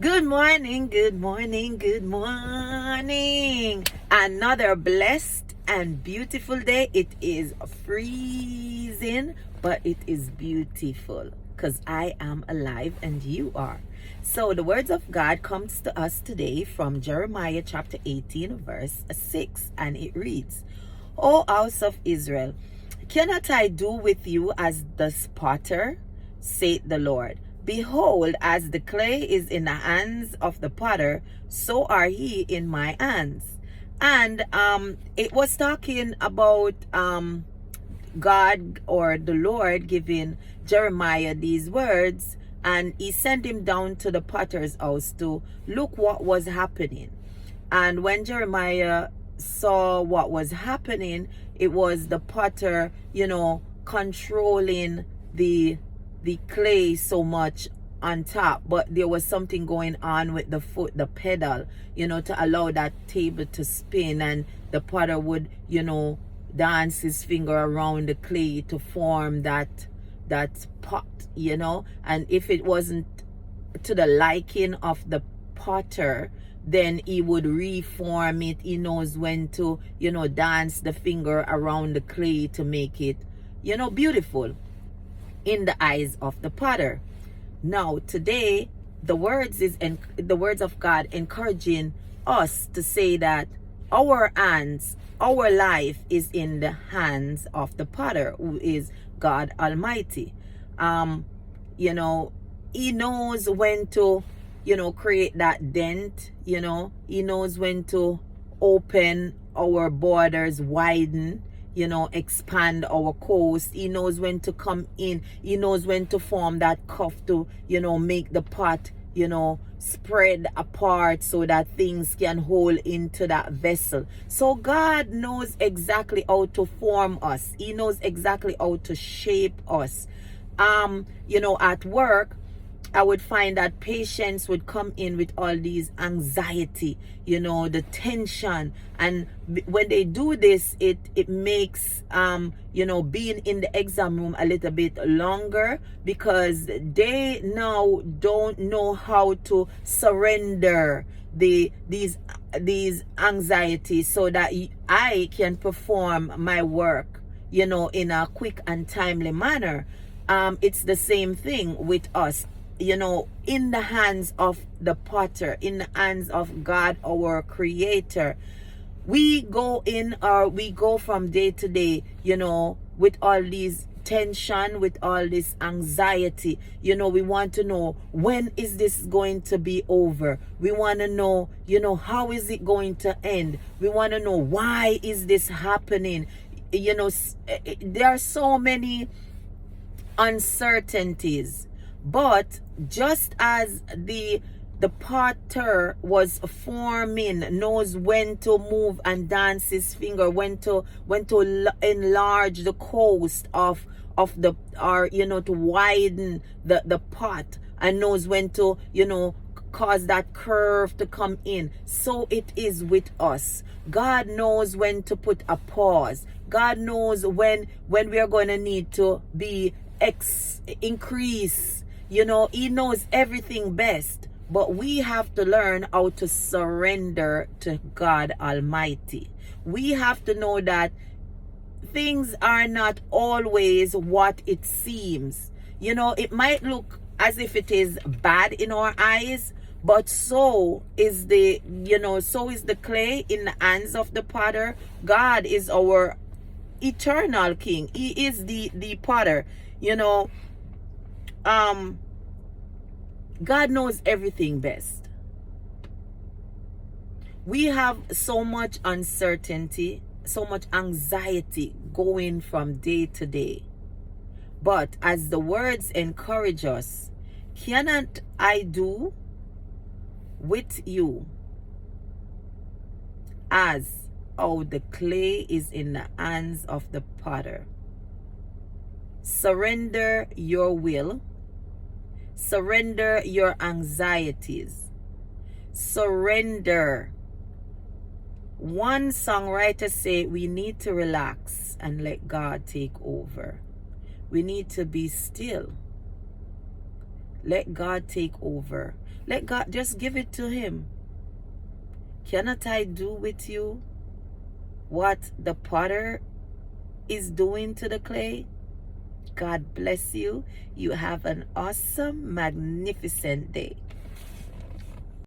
Good morning, good morning, good morning. Another blessed and beautiful day. It is freezing, but it is beautiful because I am alive and you are. So the words of God comes to us today from Jeremiah chapter 18 verse 6, and it reads, O house of Israel, cannot I do with you as the potter, saith the Lord? Behold, as the clay is in the hands of the potter, so are he in my hands. And it was talking about God or the Lord giving Jeremiah these words, and he sent him down to the potter's house to look what was happening. And when Jeremiah saw what was happening, it was the potter, controlling the clay so much on top, but there was something going on with the foot, the pedal, to allow that table to spin, and the potter would, dance his finger around the clay to form that pot, and if it wasn't to the liking of the potter, then he would reform it. He knows when to, dance the finger around the clay to make it, beautiful in the eyes of the potter. Now today, the words of God encouraging us to say that our hands, our life is in the hands of the potter, who is God Almighty. He knows when to, create that dent. He knows when to open our borders, widen, expand our coast. He knows when to come in. He knows when to form that cuff to, make the pot, spread apart so that things can hold into that vessel. So God knows exactly how to form us. He knows exactly how to shape us. At work, I would find that patients would come in with all these anxiety, the tension. And when they do this, it makes, being in the exam room a little bit longer, because they now don't know how to surrender these anxieties so that I can perform my work, in a quick and timely manner. It's the same thing with us. In the hands of the potter, in the hands of God, our creator, we go from day to day, with all these tension, with all this anxiety. We want to know, when is this going to be over? We want to know, how is it going to end? We want to know, why is this happening? There are so many uncertainties. But just as the potter was forming, knows when to move and dance his finger, when to enlarge the coast of the, or to widen the pot, and knows when to cause that curve to come in, so it is with us. God knows when to put a pause. God knows when we are going to need to be increase. He knows everything best, but we have to learn how to surrender to God Almighty. We have to know that things are not always what it seems. It might look as if it is bad in our eyes, but so is the clay in the hands of the potter. God is our eternal king. He is the potter. God knows everything best. We have so much uncertainty, so much anxiety going from day to day. But as the words encourage us, cannot I do with you as how the clay is in the hands of the potter? Surrender your will. Surrender your anxieties. Surrender. One songwriter said we need to relax and let God take over. We need to be still. Let God take over. Let God, just give it to him. Cannot I do with you what the potter is doing to the clay? God bless you. You have an awesome, magnificent day.